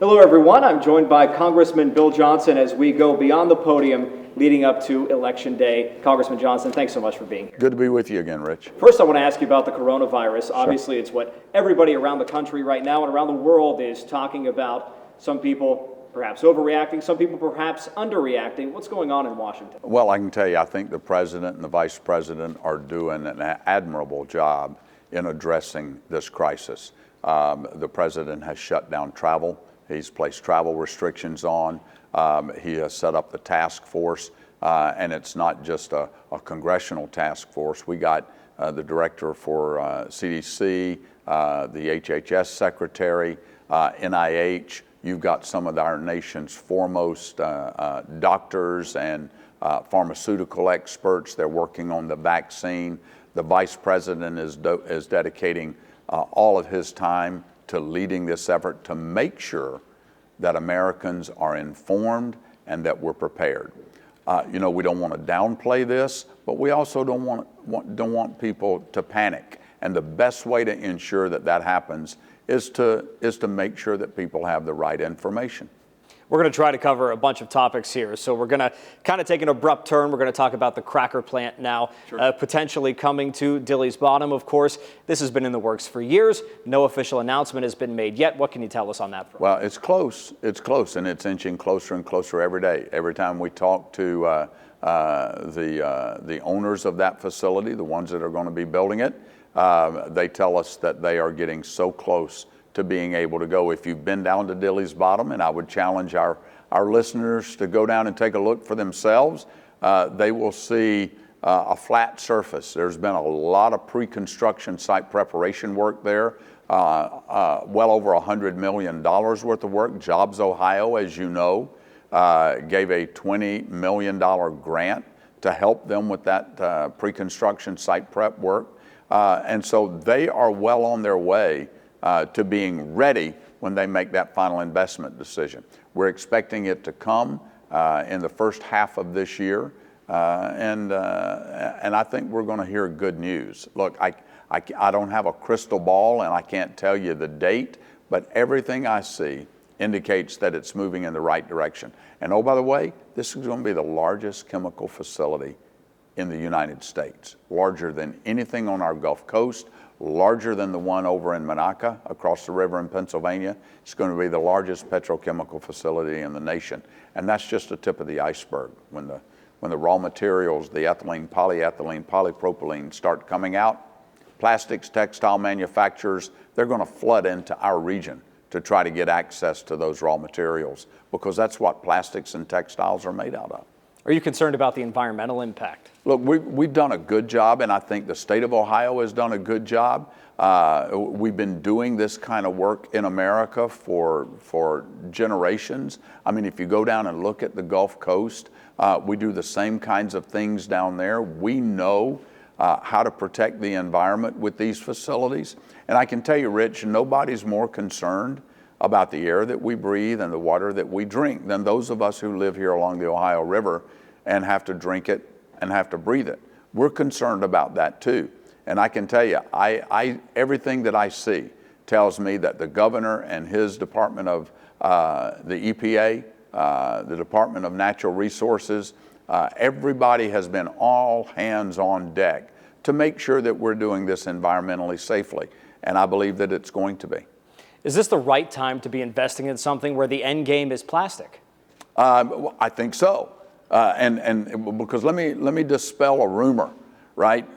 Hello, everyone. I'm joined by Congressman Bill Johnson as we go beyond the podium leading up to Election Day. Congressman Johnson, thanks so much for being here. Good to be with you again, Rich. First, I want to ask you about the coronavirus. Sure. Obviously, it's what everybody around the country right now and around the world is talking about. Some people perhaps overreacting, some people perhaps underreacting. What's going on in Washington? Well, I can tell you, I think the president and the vice president are doing an admirable job in addressing this crisis. The president has shut down travel. He's placed travel restrictions on. He has set up the task force, and it's not just a congressional task force. We got the director for CDC, the HHS secretary, NIH. You've got some of our nation's foremost doctors and pharmaceutical experts. They're working on the vaccine. The vice president is dedicating all of his time to leading this effort to make sure that Americans are informed and that we're prepared. We don't want to downplay this, but we also don't want people to panic. And the best way to ensure that that happens is to make sure that people have the right information. We're going to try to cover a bunch of topics here. So we're going to kind of take an abrupt turn. We're going to talk about the cracker plant now, Sure. Potentially coming to Dilley's Bottom, of course. This has been in the works for years. No official announcement has been made yet. What can you tell us on that front? Well, it's close, and it's inching closer and closer every day. Every time we talk to the owners of that facility, the ones that are going to be building it, they tell us that they are getting so close to being able to go. If you've been down to Dilley's Bottom, and I would challenge our listeners to go down and take a look for themselves, they will see a flat surface. There's been a lot of pre-construction site preparation work there, well over $100 million worth of work. Jobs Ohio, as you know, gave a $20 million grant to help them with that pre-construction site prep work. And so they are well on their way to being ready when they make that final investment decision. We're expecting it to come in the first half of this year, and I think we're going to hear good news. Look, I don't have a crystal ball, and I can't tell you the date, but everything I see indicates that it's moving in the right direction. And oh, by the way, this is going to be the largest chemical facility in the United States, larger than anything on our Gulf Coast, larger than the one over in Monaca across the river in Pennsylvania. It's going to be the largest petrochemical facility in the nation. And that's just the tip of the iceberg. When the raw materials, the ethylene, polyethylene, polypropylene start coming out, plastics, textile manufacturers, they're going to flood into our region to try to get access to those raw materials, because that's what plastics and textiles are made out of. Are you concerned about the environmental impact? Look, we've done a good job, and I think the state of Ohio has done a good job. We've been doing this kind of work in America for generations. I mean, if you go down and look at the Gulf Coast, we do the same kinds of things down there. We know how to protect the environment with these facilities. And I can tell you, Rich, nobody's more concerned about the air that we breathe and the water that we drink than those of us who live here along the Ohio River and have to drink it and have to breathe it. We're concerned about that too. And I can tell you, everything that I see tells me that the governor and his department of the EPA, the Department of Natural Resources, everybody has been all hands on deck to make sure that we're doing this environmentally safely. And I believe that it's going to be. Is this the right time to be investing in something where the end game is plastic? I think so. And because let me dispel a rumor, right?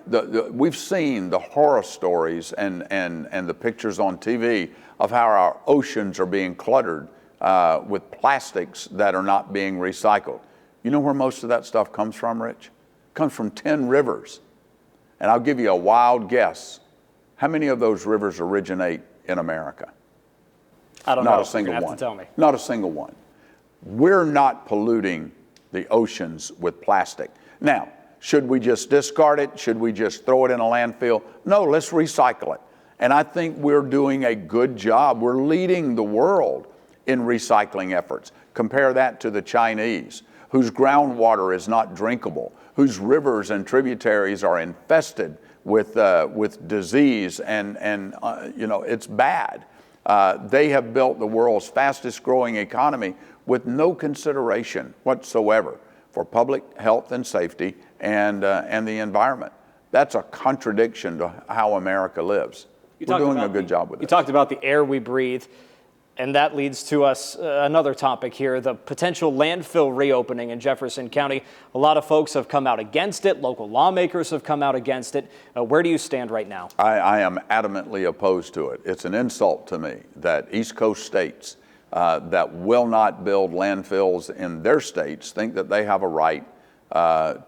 We've seen the horror stories and the pictures on TV of how our oceans are being cluttered with plastics that are not being recycled. You know where most of that stuff comes from, Rich? It comes from 10 rivers. And I'll give you a wild guess. How many of those rivers originate in America? I don't know. Not a single You're gonna one. have to tell me. Not a single one. We're not polluting the oceans with plastic. Now, should we just discard it? Should we just throw it in a landfill? No, let's recycle it. And I think we're doing a good job. We're leading the world in recycling efforts. Compare that to the Chinese, whose groundwater is not drinkable, whose rivers and tributaries are infested with disease, and it's bad. They have built the world's fastest growing economy with no consideration whatsoever for public health and safety and the environment. That's a contradiction to how America lives. We're doing a good job with it. You talked about the air we breathe, and that leads to us another topic here, the potential landfill reopening in Jefferson County. A lot of folks have come out against it. Local lawmakers have come out against it. Where do you stand right now? I am adamantly opposed to it. It's an insult to me that East Coast states that will not build landfills in their states think that they have a right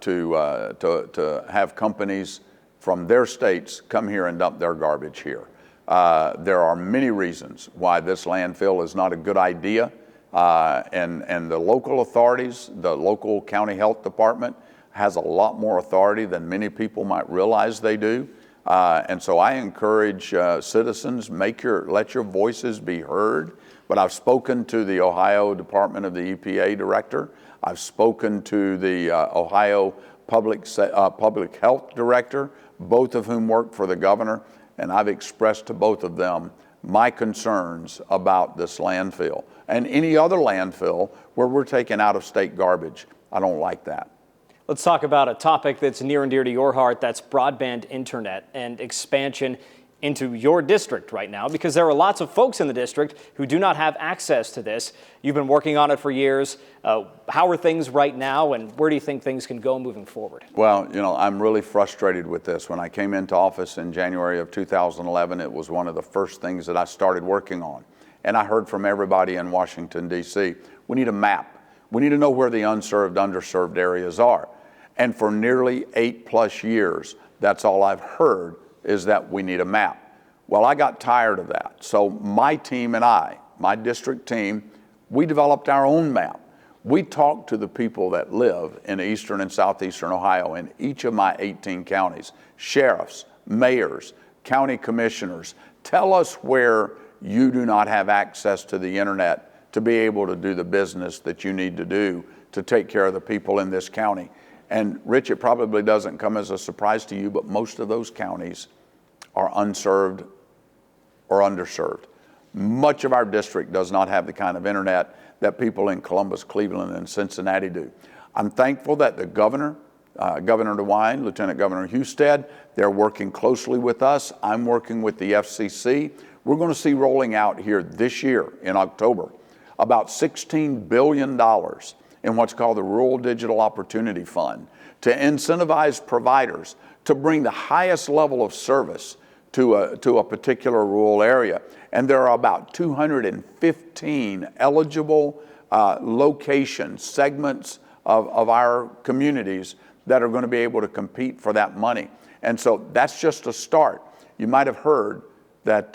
to have companies from their states come here and dump their garbage here. There are many reasons why this landfill is not a good idea, and the local authorities, the local county health department has a lot more authority than many people might realize they do. And so I encourage citizens, let your voices be heard. But I've spoken to the Ohio Department of the EPA director. I've spoken to the Ohio Public Health Director, both of whom work for the governor, and I've expressed to both of them my concerns about this landfill and any other landfill where we're taking out-of-state garbage. I don't like that. Let's talk about a topic that's near and dear to your heart. That's broadband internet and expansion into your district right now, because there are lots of folks in the district who do not have access to this. You've been working on it for years. How are things right now, and where do you think things can go moving forward? Well, I'm really frustrated with this. When I came into office in January of 2011, it was one of the first things that I started working on. And I heard from everybody in Washington, D.C., we need a map. We need to know where the unserved, underserved areas are. And for nearly 8+ years, that's all I've heard, is that we need a map. Well, I got tired of that. So my team and I, my district team, we developed our own map. We talked to the people that live in eastern and southeastern Ohio in each of my 18 counties, sheriffs, mayors, county commissioners. Tell us where you do not have access to the internet to be able to do the business that you need to do to take care of the people in this county. And Rich, it probably doesn't come as a surprise to you, but most of those counties are unserved or underserved. Much of our district does not have the kind of internet that people in Columbus, Cleveland, and Cincinnati do. I'm thankful that the governor, Governor DeWine, Lieutenant Governor Husted, they're working closely with us. I'm working with the FCC. We're going to see rolling out here this year in October about $16 billion in what's called the Rural Digital Opportunity Fund to incentivize providers to bring the highest level of service to a particular rural area. And there are about 215 eligible locations, segments of our communities that are going to be able to compete for that money. And so that's just a start. You might have heard that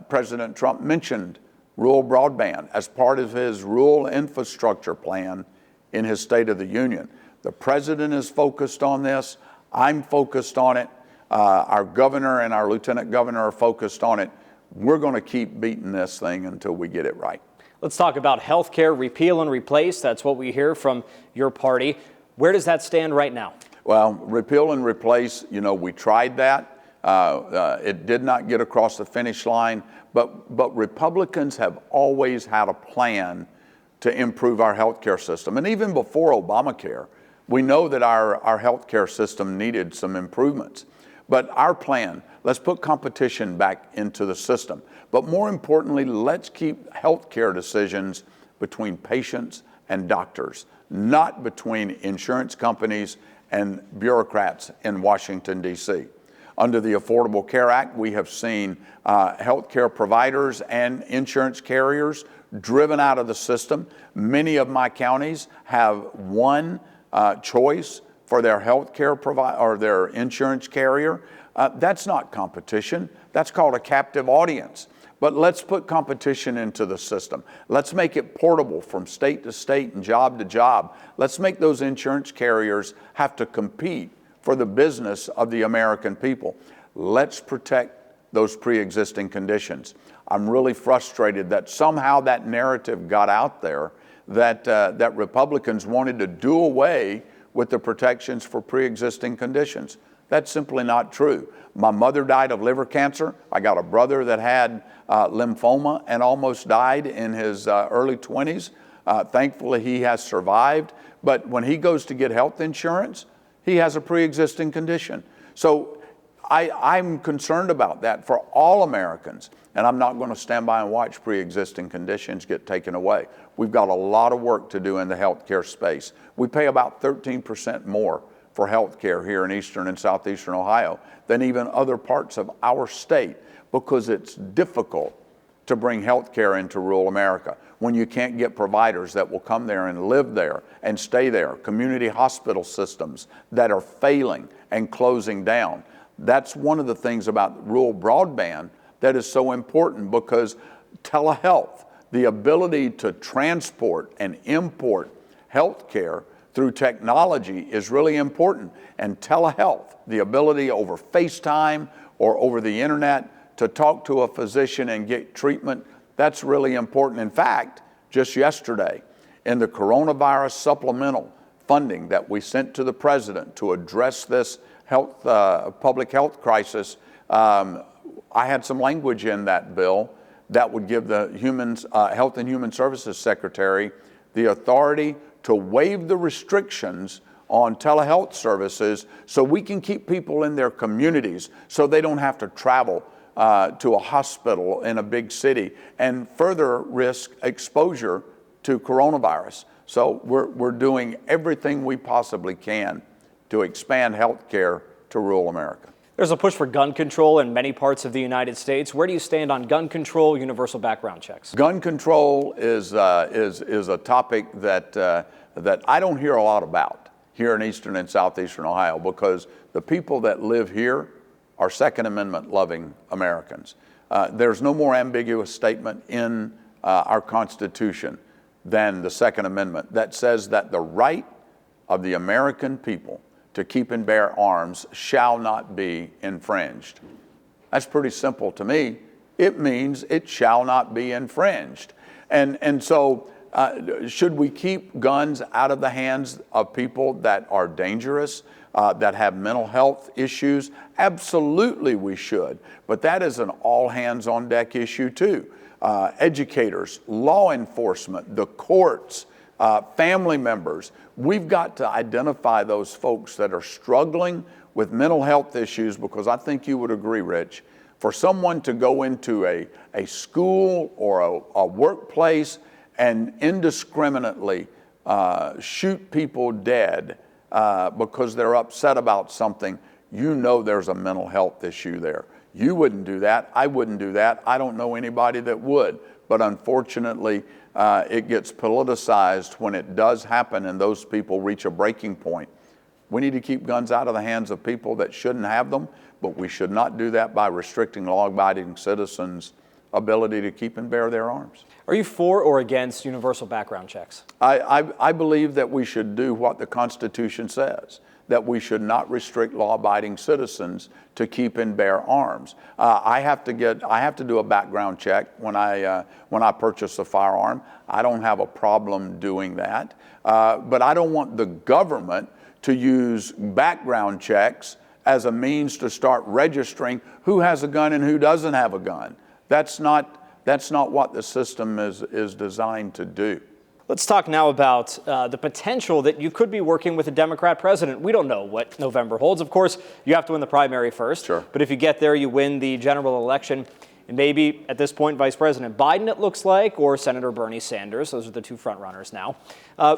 President Trump mentioned rural broadband as part of his rural infrastructure plan in his State of the Union. The president is focused on this. I'm focused on it. Our governor and our lieutenant governor are focused on it. We're going to keep beating this thing until we get it right. Let's talk about health care, repeal and replace. That's what we hear from your party. Where does that stand right now? Well, repeal and replace, we tried that. It did not get across the finish line, but Republicans have always had a plan to improve our health care system. And even before Obamacare, we know that our health care system needed some improvements. But our plan, let's put competition back into the system. But more importantly, let's keep health care decisions between patients and doctors, not between insurance companies and bureaucrats in Washington, D.C. Under the Affordable Care Act, we have seen health care providers and insurance carriers driven out of the system. Many of my counties have one choice for their health care provider or their insurance carrier. That's not competition. That's called a captive audience. But let's put competition into the system. Let's make it portable from state to state and job to job. Let's make those insurance carriers have to compete for the business of the American people. Let's protect those pre-existing conditions. I'm really frustrated that somehow that narrative got out there that Republicans wanted to do away with the protections for pre-existing conditions. That's simply not true. My mother died of liver cancer. I got a brother that had lymphoma and almost died in his early 20s. Thankfully, he has survived. But when he goes to get health insurance, he has a pre-existing condition. So I'm concerned about that for all Americans. And I'm not going to stand by and watch pre-existing conditions get taken away. We've got a lot of work to do in the healthcare space. We pay about 13% more for health care here in eastern and southeastern Ohio than even other parts of our state, because it's difficult to bring health care into rural America when you can't get providers that will come there and live there and stay there, community hospital systems that are failing and closing down. That's one of the things about rural broadband that is so important, because telehealth, the ability to transport and import health care through technology, is really important. And telehealth, the ability over FaceTime or over the internet to talk to a physician and get treatment, that's really important. In fact, just yesterday, in the coronavirus supplemental funding that we sent to the president to address this public health crisis, I had some language in that bill that would give the Health and Human Services Secretary the authority to waive the restrictions on telehealth services so we can keep people in their communities so they don't have to travel to a hospital in a big city and further risk exposure to coronavirus. So we're doing everything we possibly can to expand health care to rural America. There's a push for gun control in many parts of the United States. Where do you stand on gun control, universal background checks? Gun control is a topic that I don't hear a lot about here in eastern and southeastern Ohio, because the people that live here are Second Amendment loving Americans. There's no more ambiguous statement in our Constitution than the Second Amendment that says that the right of the American people to keep and bear arms shall not be infringed. That's pretty simple to me. It means it shall not be infringed. And so should we keep guns out of the hands of people that are dangerous, that have mental health issues? Absolutely we should. But that is an all hands on deck issue too. Educators, law enforcement, the courts, family members. We've got to identify those folks that are struggling with mental health issues, because I think you would agree, Rich, for someone to go into a school or a workplace and indiscriminately shoot people dead because they're upset about something, you know there's a mental health issue there. You wouldn't do that. I wouldn't do that. I don't know anybody that would. But unfortunately, it gets politicized when it does happen and those people reach a breaking point. We need to keep guns out of the hands of people that shouldn't have them, but we should not do that by restricting law-abiding citizens' ability to keep and bear their arms. Are you for or against universal background checks? I believe that we should do what the Constitution says, that we should not restrict law-abiding citizens to keep and bear arms. I have to do a background check when I purchase a firearm. I don't have a problem doing that, but I don't want the government to use background checks as a means to start registering who has a gun and who doesn't have a gun. That's not what the system is designed to do. Let's talk now about the potential that you could be working with a Democrat president. We don't know what November holds. Of course, you have to win the primary first. Sure. But if you get there, you win the general election. And maybe at this point, Vice President Biden, it looks like, or Senator Bernie Sanders. Those are the two front runners now.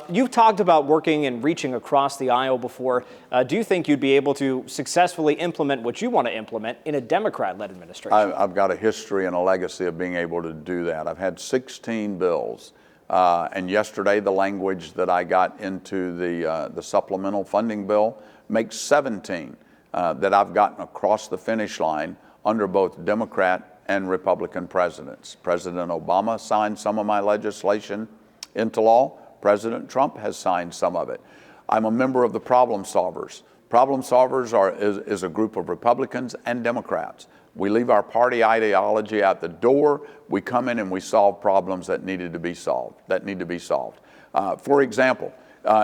You've talked about working and reaching across the aisle before. Do you think you'd be able to successfully implement what you want to implement in a Democrat-led administration? I've got a history and a legacy of being able to do that. I've had 16 bills. And yesterday, the language that I got into the supplemental funding bill makes 17 that I've gotten across the finish line under both Democrat and Republican presidents. President Obama signed some of my legislation into law. President Trump has signed some of it. I'm a member of the Problem Solvers. Problem Solvers is a group of Republicans and Democrats. We leave our party ideology at the door. We come in and we solve problems that need to be solved. For example,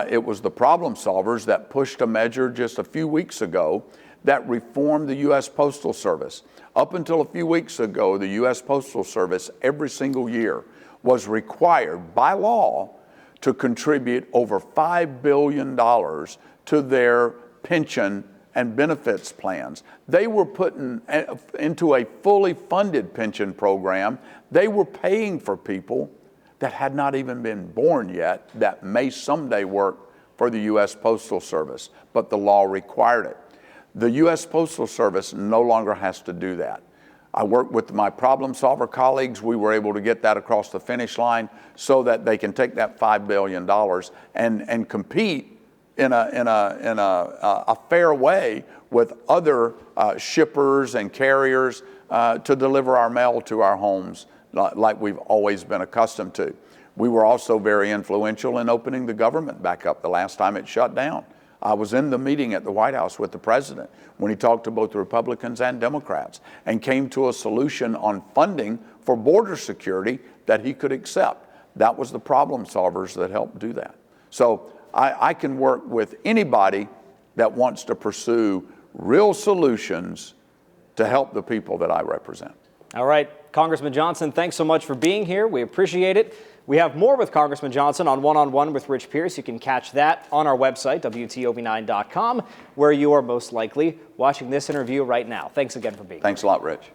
it was the Problem Solvers that pushed a measure just a few weeks ago that reformed the U.S. Postal Service. Up until a few weeks ago, the U.S. Postal Service every single year was required by law to contribute over $5 billion to their pension and benefits plans. They were put into a fully funded pension program. They were paying for people that had not even been born yet that may someday work for the U.S. Postal Service, but the law required it. The U.S. Postal Service no longer has to do that. I worked with my problem solver colleagues. We were able to get that across the finish line so that they can take that $5 billion and compete in a fair way with other shippers and carriers to deliver our mail to our homes like we've always been accustomed to. We were also very influential in opening the government back up the last time it shut down. I was in the meeting at the White House with the president when he talked to both the Republicans and Democrats and came to a solution on funding for border security that he could accept. That was the problem solvers that helped do that. So I can work with anybody that wants to pursue real solutions to help the people that I represent. All right, Congressman Johnson, thanks so much for being here. We appreciate it. We have more with Congressman Johnson on One-on-One with Rich Pierce. You can catch that on our website, WTOV9.com, where you are most likely watching this interview right now. Thanks again for being here. Thanks a lot, Rich.